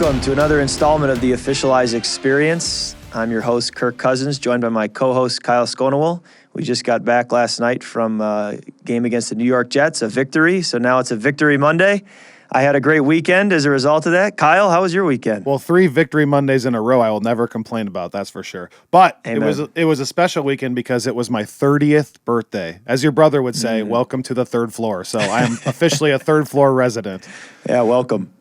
Welcome to another installment of the Officialize Experience. I'm your host, Kirk Cousins, joined by my co-host, Kyle Schonewil. We just got back last night from a game against the New York Jets, a victory. So now it's a Victory Monday. I had a great weekend as a result of that. Kyle, how was your weekend? Well, 3 Victory Mondays in a row I will never complain about, that's for sure. But it was a special weekend because it was my 30th birthday. As your brother would say, welcome to the third floor. So I am officially a third floor resident. Yeah, welcome.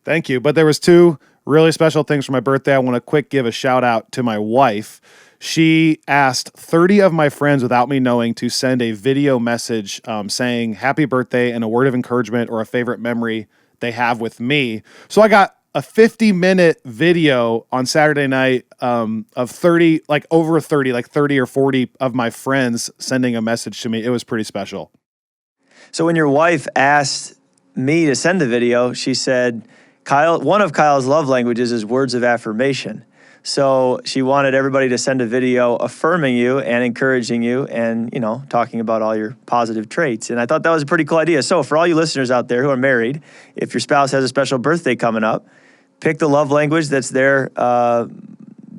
Thank you. But there was 2 really special things for my birthday. I want to give a shout out to my wife. She asked 30 of my friends without me knowing to send a video message saying happy birthday and a word of encouragement or a favorite memory they have with me. So I got a 50-minute video on Saturday night of 30, like over 30, like 30 or 40 of my friends sending a message to me. It was pretty special. So when your wife asked me to send the video, she said, Kyle, one of Kyle's love languages is words of affirmation. So she wanted everybody to send a video affirming you and encouraging you and, you know, talking about all your positive traits. And I thought that was a pretty cool idea. So for all you listeners out there who are married, if your spouse has a special birthday coming up, pick the love language that's their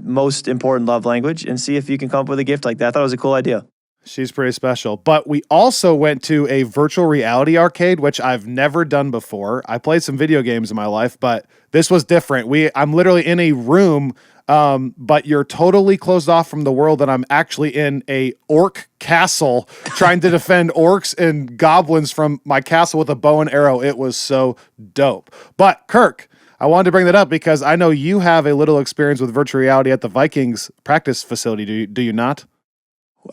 most important love language and see if you can come up with a gift like that. I thought it was a cool idea. She's pretty special. But we also went to a virtual reality arcade, which I've never done before. I played some video games in my life, but this was different. I'm literally in a room, but you're totally closed off from the world, and I'm actually in a orc castle trying to defend orcs and goblins from my castle with a bow and arrow. It was so dope. But Kirk, I wanted to bring that up because I know you have a little experience with virtual reality at the Vikings practice facility. Do you not?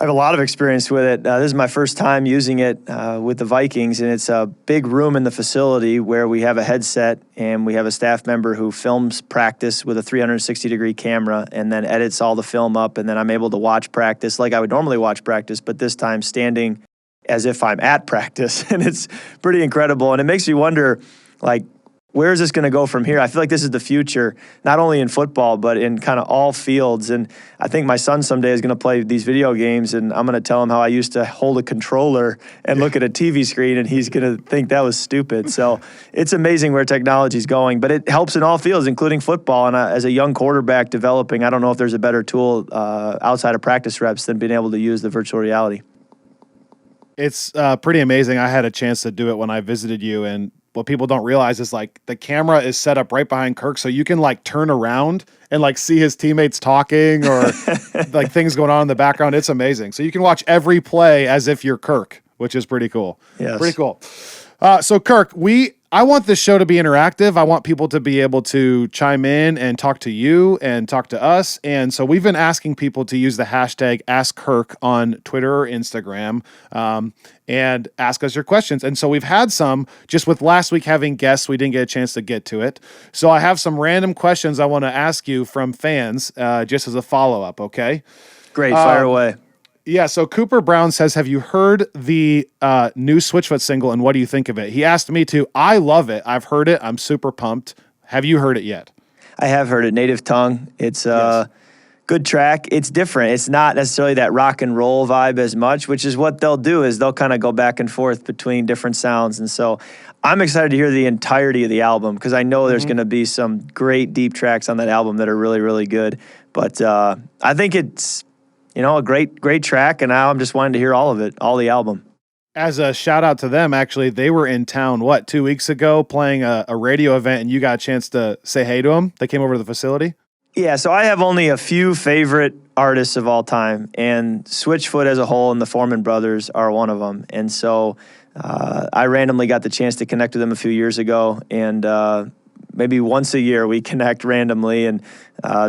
I have a lot of experience with it. This is my first time using it with the Vikings, and it's a big room in the facility where we have a headset and we have a staff member who films practice with a 360-degree camera and then edits all the film up, and then I'm able to watch practice like I would normally watch practice, but this time standing as if I'm at practice, and it's pretty incredible, and it makes me wonder, like, where is this going to go from here? I feel like this is the future, not only in football, but in kind of all fields. And I think my son someday is going to play these video games, and I'm going to tell him how I used to hold a controller and look at a TV screen, and he's going to think that was stupid. So it's amazing where technology is going, but it helps in all fields, including football. And as a young quarterback developing, I don't know if there's a better tool outside of practice reps than being able to use the virtual reality. It's pretty amazing. I had a chance to do it when I visited you, and what people don't realize is like the camera is set up right behind Kirk, so you can like turn around and like see his teammates talking or like things going on in the background. It's amazing. So you can watch every play as if you're Kirk, which is pretty cool. Yes. Pretty cool. So Kirk, I want this show to be interactive. I want people to be able to chime in and talk to you and talk to us. And so we've been asking people to use the hashtag #AskKirk on Twitter or Instagram and ask us your questions. And so we've had some, just with last week having guests, we didn't get a chance to get to it. So I have some random questions I want to ask you from fans just as a follow-up, okay? Great, fire away. Yeah, so Cooper Brown says, have you heard the new Switchfoot single, and what do you think of it? He asked me to. I love it. I've heard it. I'm super pumped. Have you heard it yet? I have heard it. Native Tongue. It's a good track. It's different. It's not necessarily that rock and roll vibe as much, which is what they'll do is they'll kind of go back and forth between different sounds. And so I'm excited to hear the entirety of the album because I know there's going to be some great deep tracks on that album that are really, really good. But I think it's, you know, a great track, and now I'm just wanting to hear all of it, all the album. As a shout out to them, actually, they were in town, 2 weeks ago, playing a radio event, and you got a chance to say hey to them? They came over to the facility? Yeah, so I have only a few favorite artists of all time, and Switchfoot as a whole and the Foreman Brothers are one of them. And so I randomly got the chance to connect with them a few years ago, and maybe once a year we connect randomly, and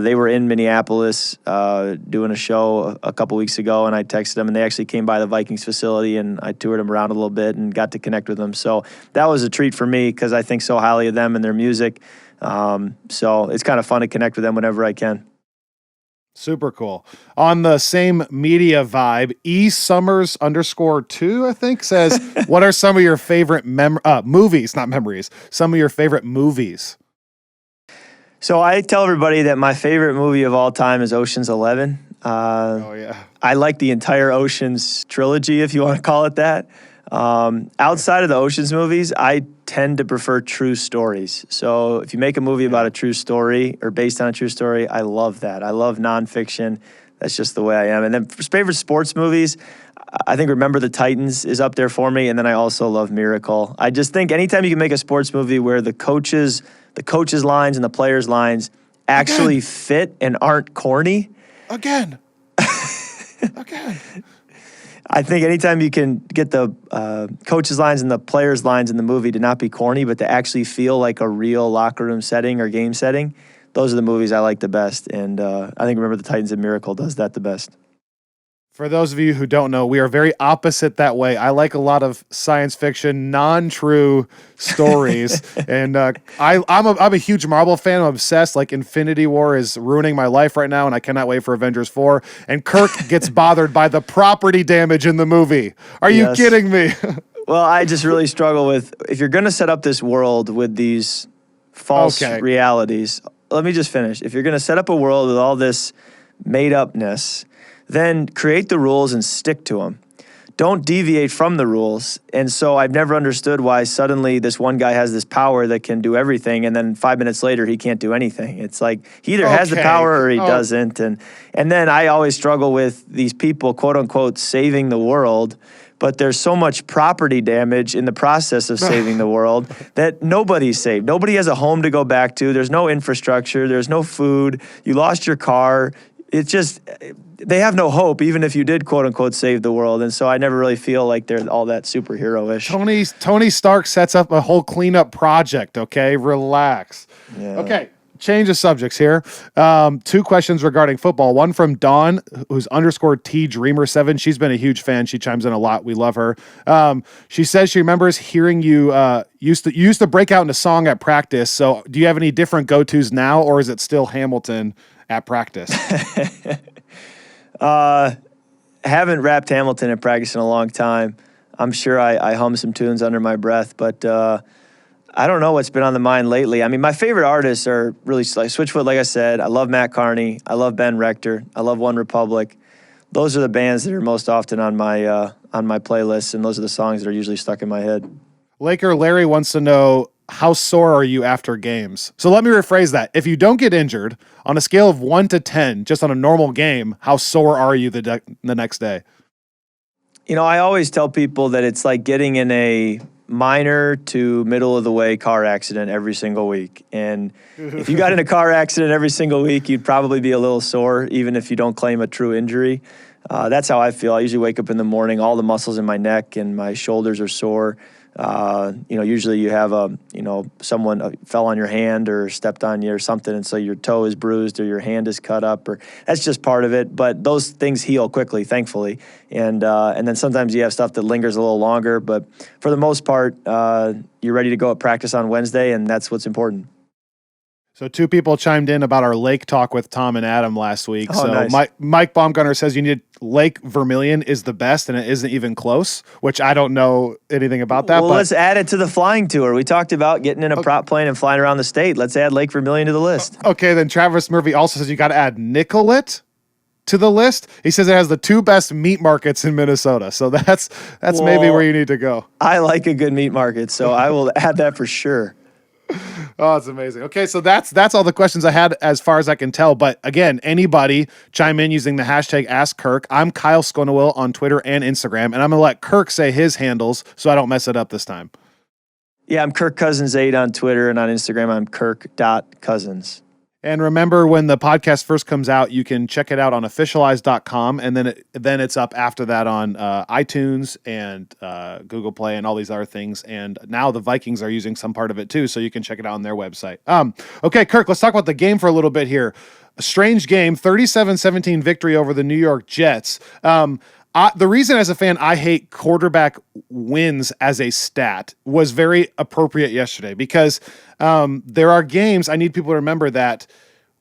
they were in Minneapolis doing a show a couple weeks ago, and I texted them, and they actually came by the Vikings facility, and I toured them around a little bit and got to connect with them. So that was a treat for me because I think so highly of them and their music. So it's kind of fun to connect with them whenever I can. Super cool. On the same media vibe, eSummers_2, I think, says, what are some of your favorite movies, not memories, some of your favorite movies? So I tell everybody that my favorite movie of all time is Ocean's 11. Oh, yeah. I like the entire Ocean's trilogy, if you want to call it that. Outside of the Ocean's movies, I tend to prefer true stories. So if you make a movie about a true story or based on a true story, I love that. I love nonfiction. That's just the way I am. And then for favorite sports movies, I think Remember the Titans is up there for me. And then I also love Miracle. I just think anytime you can make a sports movie where the coaches' lines and the players' lines actually fit and aren't corny. Again. I think anytime you can get the coaches' lines and the players' lines in the movie to not be corny, but to actually feel like a real locker room setting or game setting, those are the movies I like the best. And I think Remember the Titans and Miracle does that the best. For those of you who don't know, we are very opposite that way. I like a lot of science fiction, non-true stories, and I'm a huge Marvel fan. I'm obsessed. Like Infinity War is ruining my life right now, and I cannot wait for Avengers 4. And Kirk gets bothered by the property damage in the movie. Are you kidding me? Well, I just really struggle with, if you're going to set up this world with these false realities, let me just finish. If you're going to set up a world with all this made-upness, then create the rules and stick to them. Don't deviate from the rules. And so I've never understood why suddenly this one guy has this power that can do everything, and then 5 minutes later he can't do anything. It's like he either has the power or he doesn't. And then I always struggle with these people, quote unquote, saving the world, but there's so much property damage in the process of saving the world that nobody's saved. Nobody has a home to go back to. There's no infrastructure. There's no food. You lost your car. It's just, they have no hope, even if you did, quote unquote, save the world. And so I never really feel like they're all that superhero-ish. Tony Stark sets up a whole cleanup project, okay? Relax. Yeah. Okay, change of subjects here. 2 questions regarding football. One from Dawn, who's _TDreamer7. She's been a huge fan. She chimes in a lot. We love her. She says she remembers hearing you used to break out into song at practice. So do you have any different go-tos now, or is it still Hamilton at practice? Haven't rapped Hamilton at practice in a long time. I'm sure I hum some tunes under my breath, but I don't know what's been on the mind lately. I mean, my favorite artists are really like Switchfoot, like I said. I love Matt Carney. I love Ben Rector. I love One Republic. Those are the bands that are most often on my playlist, and those are the songs that are usually stuck in my head. Laker Larry wants to know, how sore are you after games? So let me rephrase that. If you don't get injured, on a scale of 1 to 10, just on a normal game, how sore are you the next day? You know, I always tell people that it's like getting in a minor to middle of the way car accident every single week. And if you got in a car accident every single week, you'd probably be a little sore, even if you don't claim a true injury. That's how I feel. I usually wake up in the morning, all the muscles in my neck and my shoulders are sore. Usually you have someone fell on your hand or stepped on you or something, and so your toe is bruised or your hand is cut up, or that's just part of it. But those things heal quickly, thankfully. And then sometimes you have stuff that lingers a little longer, but for the most part, you're ready to go at practice on Wednesday, and that's what's important. So 2 people chimed in about our lake talk with Tom and Adam last week. Oh, so nice. Mike Baumgartner says you need Lake Vermilion is the best, and it isn't even close, which I don't know anything about that. Well, let's add it to the flying tour. We talked about getting in a prop plane and flying around the state. Let's add Lake Vermilion to the list. Okay, then Travis Murphy also says you got to add Nicollet to the list. He says it has the 2 best meat markets in Minnesota. So that's maybe where you need to go. I like a good meat market, so I will add that for sure. Oh, it's amazing. Okay, so that's all the questions I had as far as I can tell. But again, anybody chime in using the hashtag #AskKirk. I'm Kyle Schonewil on Twitter and Instagram, and I'm going to let Kirk say his handles so I don't mess it up this time. Yeah, I'm Kirk Cousins 8 on Twitter, and on Instagram, I'm Kirk.Cousins. And remember, when the podcast first comes out, you can check it out on officialize.com, and then it's up after that on iTunes and Google Play and all these other things. And now the Vikings are using some part of it too, so you can check it out on their website. Okay, Kirk, let's talk about the game for a little bit here. A strange game, 37-17 victory over the New York Jets. The reason as a fan I hate quarterback wins as a stat was very appropriate yesterday, because there are games, I need people to remember that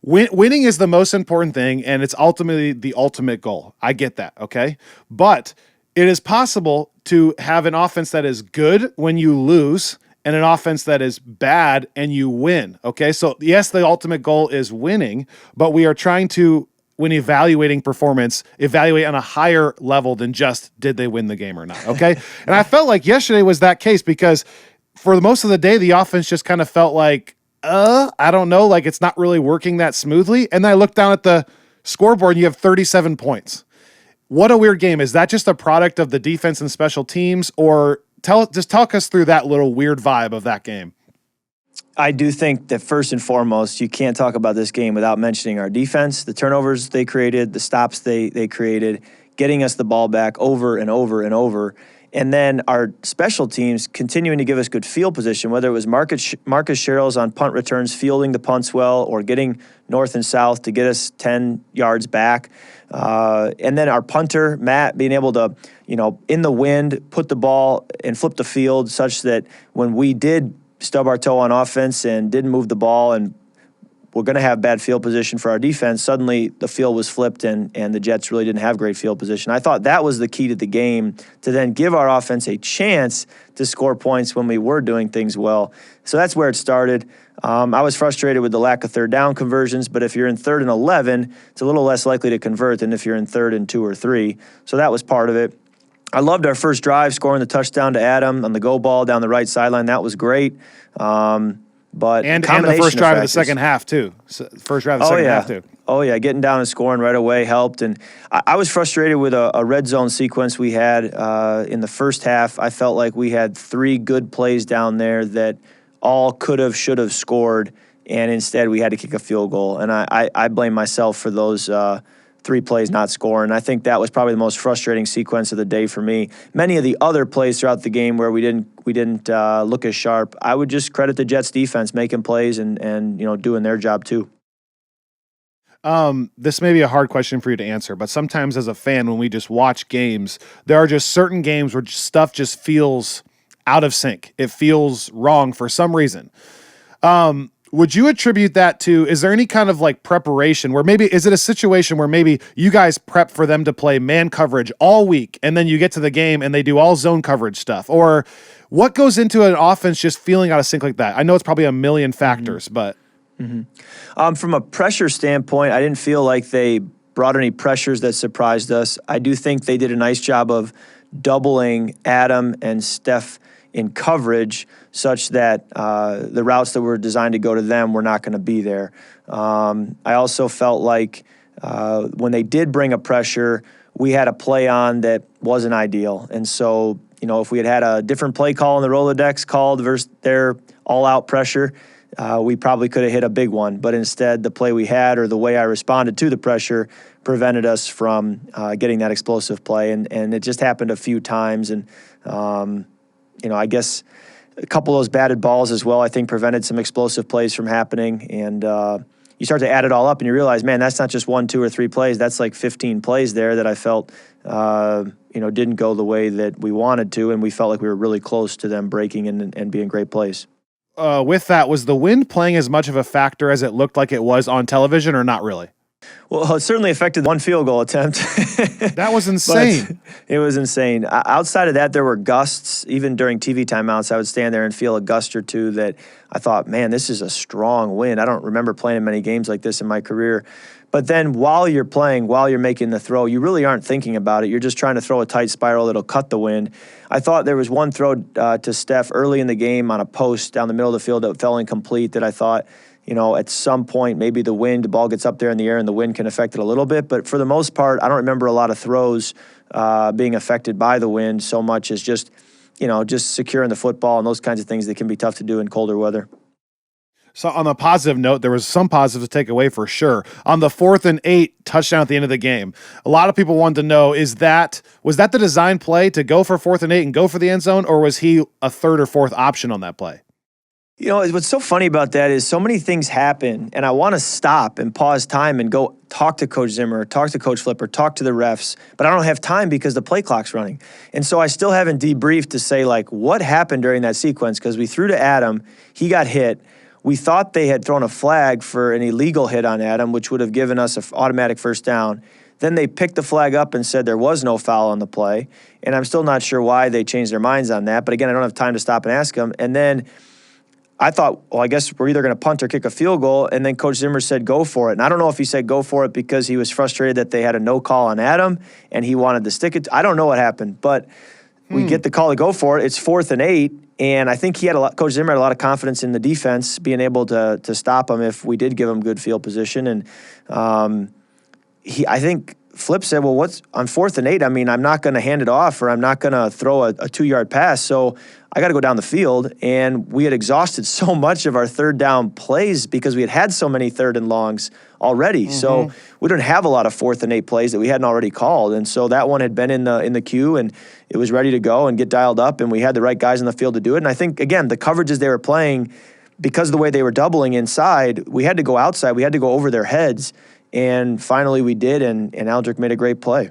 winning is the most important thing, and it's ultimately the ultimate goal. I get that, okay? But it is possible to have an offense that is good when you lose and an offense that is bad and you win, okay? So yes, the ultimate goal is winning, but we are trying to, when evaluating performance, evaluate on a higher level than just did they win the game or not, okay? And I felt like yesterday was that case, because for most of the day, the offense just kind of felt like, I don't know, like it's not really working that smoothly. And then I look down at the scoreboard and you have 37 points. What a weird game. Is that just a product of the defense and special teams, or talk us through that little weird vibe of that game? I do think that first and foremost, you can't talk about this game without mentioning our defense, the turnovers they created, the stops they created, getting us the ball back over and over and over. And then our special teams continuing to give us good field position, whether it was Marcus Sherrills on punt returns, fielding the punts well, or getting north and south to get us 10 yards back. And then our punter, Matt, being able to, in the wind, put the ball and flip the field such that when we did stub our toe on offense and didn't move the ball and we're going to have bad field position for our defense, suddenly the field was flipped and the Jets really didn't have great field position. I thought that was the key to the game, to then give our offense a chance to score points when we were doing things well. So that's where it started. I was frustrated with the lack of third down conversions, but if you're in 3rd and 11, it's a little less likely to convert than if you're in 3rd and 2 or 3. So that was part of it. I loved our first drive, scoring the touchdown to Adam on the go ball down the right sideline. That was great. But and the first drive of the second half too. First drive of the second half too. Oh yeah, getting down and scoring right away helped. And I was frustrated with a red zone sequence we had in the first half. I felt like we had 3 good plays down there that all could have, should have scored, and instead we had to kick a field goal. And I blame myself for those 3 plays not scoring. I think that was probably the most frustrating sequence of the day for me. Many of the other plays throughout the game where we didn't look as sharp, I would just credit the Jets defense making plays and doing their job too. This may be a hard question for you to answer, but sometimes as a fan, when we just watch games, there are just certain games where stuff just feels out of sync. It feels wrong for some reason. Would you attribute that to, is there any kind of like preparation where maybe, is it a situation where maybe you guys prep for them to play man coverage all week and then you get to the game and they do all zone coverage stuff? Or what goes into an offense just feeling out of sync like that? I know it's probably a million factors, but. From a pressure standpoint, I didn't feel like they brought any pressures that surprised us. I do think they did a nice job of doubling Adam and Steph in coverage such that the routes that were designed to go to them were not going to be there. I also felt like when they did bring a pressure, we had a play on that wasn't ideal. And so, if we had a different play call in the Rolodex called versus their all-out pressure, we probably could have hit a big one. But instead, the play we had or the way I responded to the pressure prevented us from getting that explosive play. And it just happened a few times. And I guess a couple of those batted balls as well, I think, prevented some explosive plays from happening. And you start to add it all up and you realize, man, that's not just 1, 2, or 3 plays. That's like 15 plays there that I felt, didn't go the way that we wanted to. And we felt like we were really close to them breaking and being great plays. With that, was the wind playing as much of a factor as it looked like it was on television, or not really? Well, it certainly affected one field goal attempt. That was insane. It was insane. Outside of that, there were gusts. Even during TV timeouts, I would stand there and feel a gust or two that I thought, man, this is a strong wind. I don't remember playing in many games like this in my career. But then while you're playing, while you're making the throw, you really aren't thinking about it. You're just trying to throw a tight spiral that'll cut the wind. I thought there was one throw to Steph early in the game on a post down the middle of the field that fell incomplete that I thought, at some point, maybe the ball gets up there in the air and the wind can affect it a little bit. But for the most part, I don't remember a lot of throws being affected by the wind so much as just securing the football and those kinds of things that can be tough to do in colder weather. So on a positive note, there was some positives to take away for sure. On the 4th and 8 touchdown at the end of the game, a lot of people wanted to know, was that the design play to go for 4th and 8 and go for the end zone, or was he a 3rd or 4th option on that play? What's so funny about that is so many things happen, and I want to stop and pause time and go talk to Coach Zimmer, talk to Coach Flipper, talk to the refs, but I don't have time because the play clock's running. And so I still haven't debriefed to say, what happened during that sequence, because we threw to Adam, he got hit. We thought they had thrown a flag for an illegal hit on Adam, which would have given us an automatic first down. Then they picked the flag up and said there was no foul on the play, and I'm still not sure why they changed their minds on that. But again, I don't have time to stop and ask them. And then I thought, well, I guess we're either going to punt or kick a field goal. And then Coach Zimmer said, go for it. And I don't know if he said go for it because he was frustrated that they had a no call on Adam and he wanted to stick it. I don't know what happened, but we get the call to go for it. It's 4th and 8. And I think Coach Zimmer had a lot of confidence in the defense being able to stop him if we did give him good field position. And I think Flip said, well, what's on 4th and 8? I mean, I'm not going to hand it off, or I'm not going to throw a 2-yard pass. So I got to go down the field. And we had exhausted so much of our third down plays because we had so many 3rd and longs already. Mm-hmm. So we didn't have a lot of 4th and 8 plays that we hadn't already called. And so that one had been in the queue, and it was ready to go and get dialed up. And we had the right guys in the field to do it. And I think, again, the coverages they were playing, because of the way they were doubling inside, we had to go outside. We had to go over their heads. And finally we did, and Aldrich made a great play.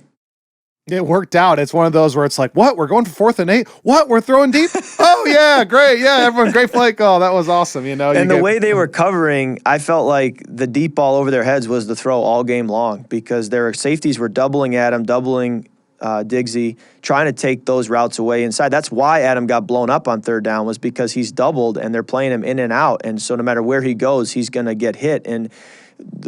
It worked out. It's one of those where it's like, what? We're going for 4th and 8? What? We're throwing deep? Oh, yeah, great. Yeah, everyone, great play call. That was awesome, you know. And the way they were covering, I felt like the deep ball over their heads was the throw all game long, because their safeties were doubling Adam, doubling Diggsy, trying to take those routes away inside. That's why Adam got blown up on 3rd down, was because he's doubled and they're playing him in and out. And so no matter where he goes, he's going to get hit. And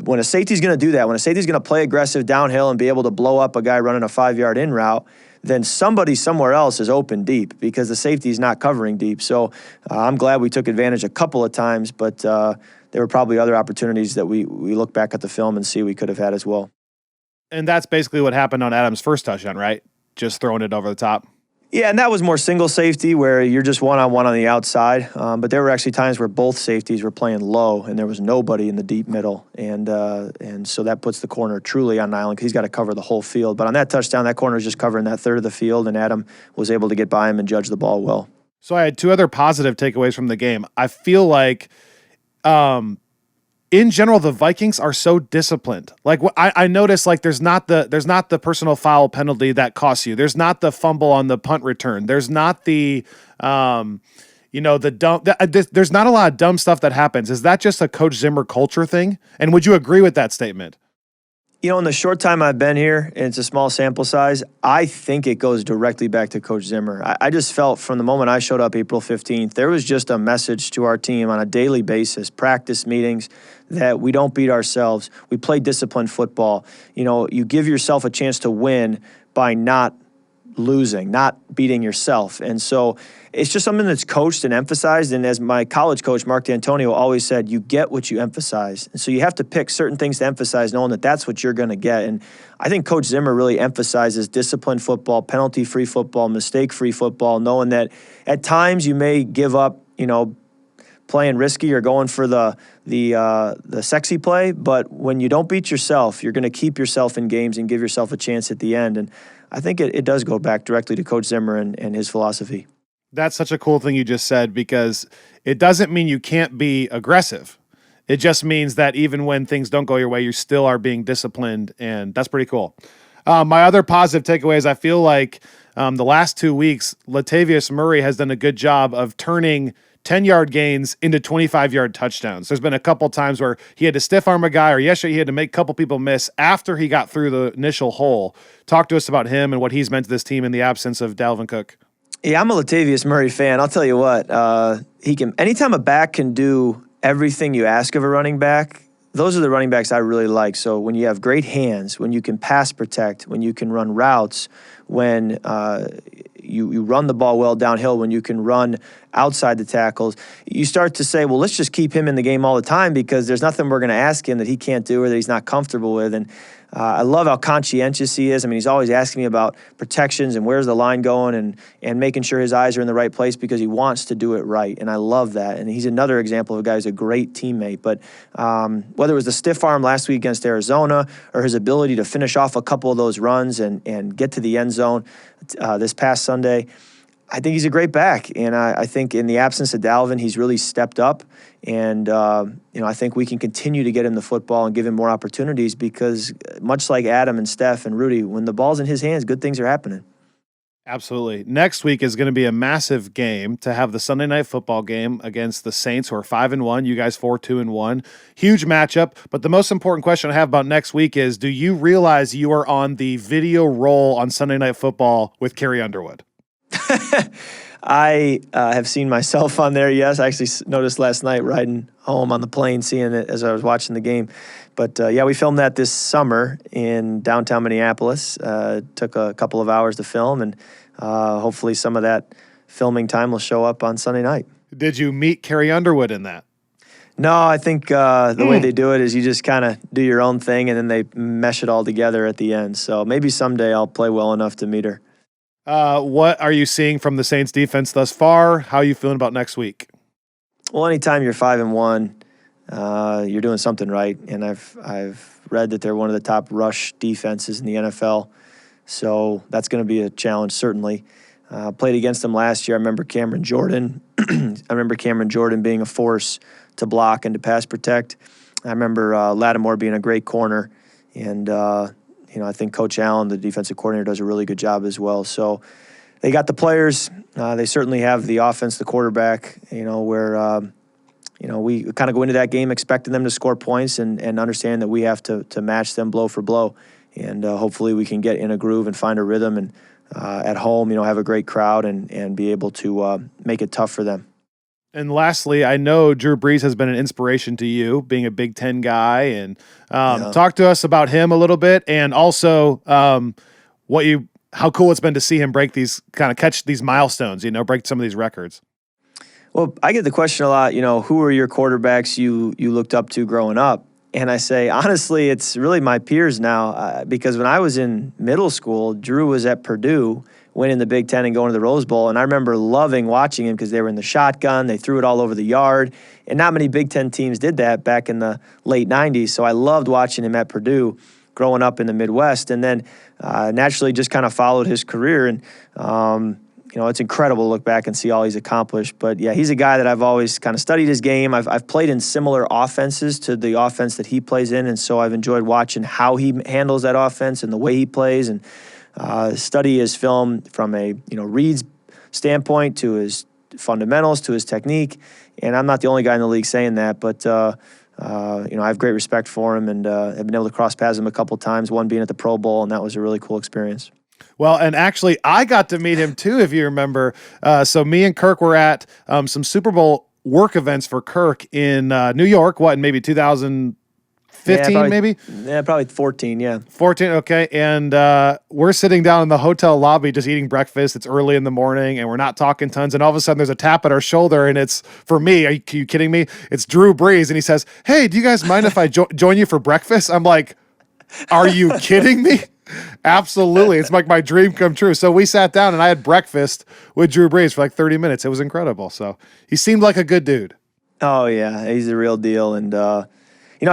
when a safety's going to do that, when a safety's going to play aggressive downhill and be able to blow up a guy running a 5-yard in route, then somebody somewhere else is open deep, because the safety's not covering deep. So I'm glad we took advantage a couple of times, but there were probably other opportunities that we look back at the film and see we could have had as well. And that's basically what happened on Adam's first touchdown, right? Just throwing it over the top. Yeah, and that was more single safety, where you're just one-on-one on the outside. But there were actually times where both safeties were playing low, and there was nobody in the deep middle. And so that puts the corner truly on an island, because he's got to cover the whole field. But on that touchdown, that corner is just covering that third of the field, and Adam was able to get by him and judge the ball well. So I had 2 other positive takeaways from the game. I feel like in general, the Vikings are so disciplined. Like, I noticed, like, there's not the personal foul penalty that costs you. There's not the fumble on the punt return. There's not the, the dumb. There's not a lot of dumb stuff that happens. Is that just a Coach Zimmer culture thing? And would you agree with that statement? You know, in the short time I've been here, and it's a small sample size, I think it goes directly back to Coach Zimmer. I just felt from the moment I showed up April 15th, there was just a message to our team on a daily basis, practice meetings, that we don't beat ourselves. We play disciplined football. You know, you give yourself a chance to win by not losing, not beating yourself. And so it's just something that's coached and emphasized. And as my college coach, Mark D'Antonio, always said, you get what you emphasize. And so you have to pick certain things to emphasize, knowing that that's what you're going to get. And I think Coach Zimmer really emphasizes disciplined football, penalty-free football, mistake-free football, knowing that at times you may give up, playing risky or going for the sexy play, but when you don't beat yourself, you're going to keep yourself in games and give yourself a chance at the end. And I think it does go back directly to Coach Zimmer and his philosophy. That's such a cool thing you just said, because it doesn't mean you can't be aggressive. It just means that even when things don't go your way, you still are being disciplined, and that's pretty cool. My other positive takeaway is I feel like the last 2 weeks, Latavius Murray has done a good job of turning 10-yard gains into 25-yard touchdowns. There's been a couple times where he had to stiff arm a guy, or yesterday he had to make a couple people miss after he got through the initial hole. Talk to us about him and what he's meant to this team in the absence of Dalvin Cook. Yeah, I'm a Latavius Murray fan. I'll tell you what, anytime a back can do everything you ask of a running back, those are the running backs I really like. So when you have great hands, when you can pass protect, when you can run routes, when you run the ball well downhill, when you can run outside the tackles, you start to say, well, let's just keep him in the game all the time, because there's nothing we're going to ask him that he can't do or that he's not comfortable with. And I love how conscientious he is. I mean, he's always asking me about protections and where's the line going, and making sure his eyes are in the right place, because he wants to do it right. And I love that. And he's another example of a guy who's a great teammate. But whether it was the stiff arm last week against Arizona, or his ability to finish off a couple of those runs and get to the end zone this past Sunday, I think he's a great back. And I think in the absence of Dalvin, he's really stepped up. And, I think we can continue to get him the football and give him more opportunities, because much like Adam and Steph and Rudy, when the ball's in his hands, good things are happening. Absolutely. Next week is going to be a massive game to have the Sunday night football game against the Saints, who are 5-1. You guys 4-2-1. Huge matchup. But the most important question I have about next week is, do you realize you are on the video roll on Sunday night football with Carrie Underwood? I have seen myself on there, yes. I actually noticed last night riding home on the plane, seeing it as I was watching the game. But, we filmed that this summer in downtown Minneapolis. Took a couple of hours to film, and hopefully some of that filming time will show up on Sunday night. Did you meet Carrie Underwood in that? No, I think the way they do it is you just kind of do your own thing, and then they mesh it all together at the end. So maybe someday I'll play well enough to meet her. What are you seeing from the Saints defense thus far? How are you feeling about next week? Well, anytime you're 5-1, you're doing something right. And I've read that they're one of the top rush defenses in the NFL. So that's going to be a challenge, certainly. Played against them last year. I remember Cameron Jordan. Being a force to block and to pass protect. I remember Lattimore being a great corner. And, I think Coach Allen, the defensive coordinator, does a really good job as well. So they got the players. They certainly have the offense, the quarterback, where, we kind of go into that game expecting them to score points and understand that we have to match them blow for blow. And hopefully we can get in a groove and find a rhythm and at home, have a great crowd and be able to make it tough for them. And lastly, I know Drew Brees has been an inspiration to you, being a Big Ten guy, and talk to us about him a little bit, and also how cool it's been to see him catch these milestones, break some of these records. Well, I get the question a lot, who are your quarterbacks you looked up to growing up? And I say, honestly, it's really my peers now, because when I was in middle school, Drew was at Purdue, winning the Big Ten and going to the Rose Bowl. And I remember loving watching him because they were in the shotgun. They threw it all over the yard. And not many Big Ten teams did that back in the late 90s. So I loved watching him at Purdue growing up in the Midwest. And then naturally just kind of followed his career. And, it's incredible to look back and see all he's accomplished. But, yeah, he's a guy that I've always kind of studied his game. I've played in similar offenses to the offense that he plays in. And so I've enjoyed watching how he handles that offense and the way he plays, and study his film from a reads standpoint to his fundamentals to his technique. And I'm not the only guy in the league saying that, but I have great respect for him, and have been able to cross paths him a couple times, one being at the Pro Bowl, and that was a really cool experience. Well, and actually I got to meet him too, if you remember. So me and Kirk were at some Super Bowl work events for Kirk in New York, in maybe 2015, maybe? Yeah, probably 14, yeah. 14, okay. And we're sitting down in the hotel lobby just eating breakfast. It's early in the morning, and we're not talking tons. And all of a sudden, there's a tap at our shoulder, and it's, for me, are you kidding me? It's Drew Brees, and he says, "Hey, do you guys mind if I join you for breakfast?" I'm like, are you kidding me? Absolutely. It's like my dream come true. So we sat down, and I had breakfast with Drew Brees for like 30 minutes. It was incredible. So he seemed like a good dude. Oh, yeah. He's the real deal. And, I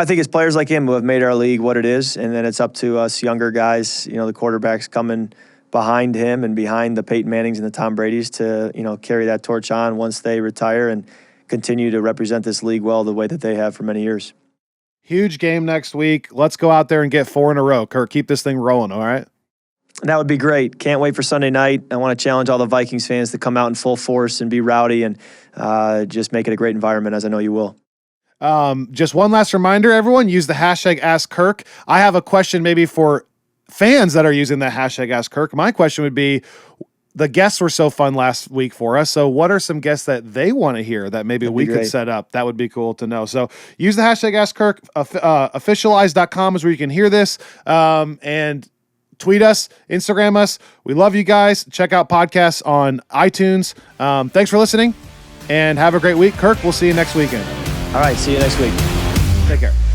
think it's players like him who have made our league what it is, and then it's up to us younger guys, the quarterbacks coming behind him and behind the Peyton Mannings and the Tom Bradys to, carry that torch on once they retire and continue to represent this league well the way that they have for many years. Huge game next week. Let's go out there and get 4 in a row. Kirk, keep this thing rolling, all right? That would be great. Can't wait for Sunday night. I want to challenge all the Vikings fans to come out in full force and be rowdy and just make it a great environment, as I know you will. Just one last reminder, everyone, use the hashtag #AskKirk. I have a question maybe for fans that are using the hashtag #AskKirk. My question would be, the guests were so fun last week for us. So what are some guests that they want to hear that maybe we could set up? That would be cool to know. So use the hashtag #AskKirk. Officialize.com is where you can hear this. And tweet us, Instagram us. We love you guys. Check out podcasts on iTunes. Thanks for listening, and have a great week. Kirk, we'll see you next weekend. All right, see you next week. Take care.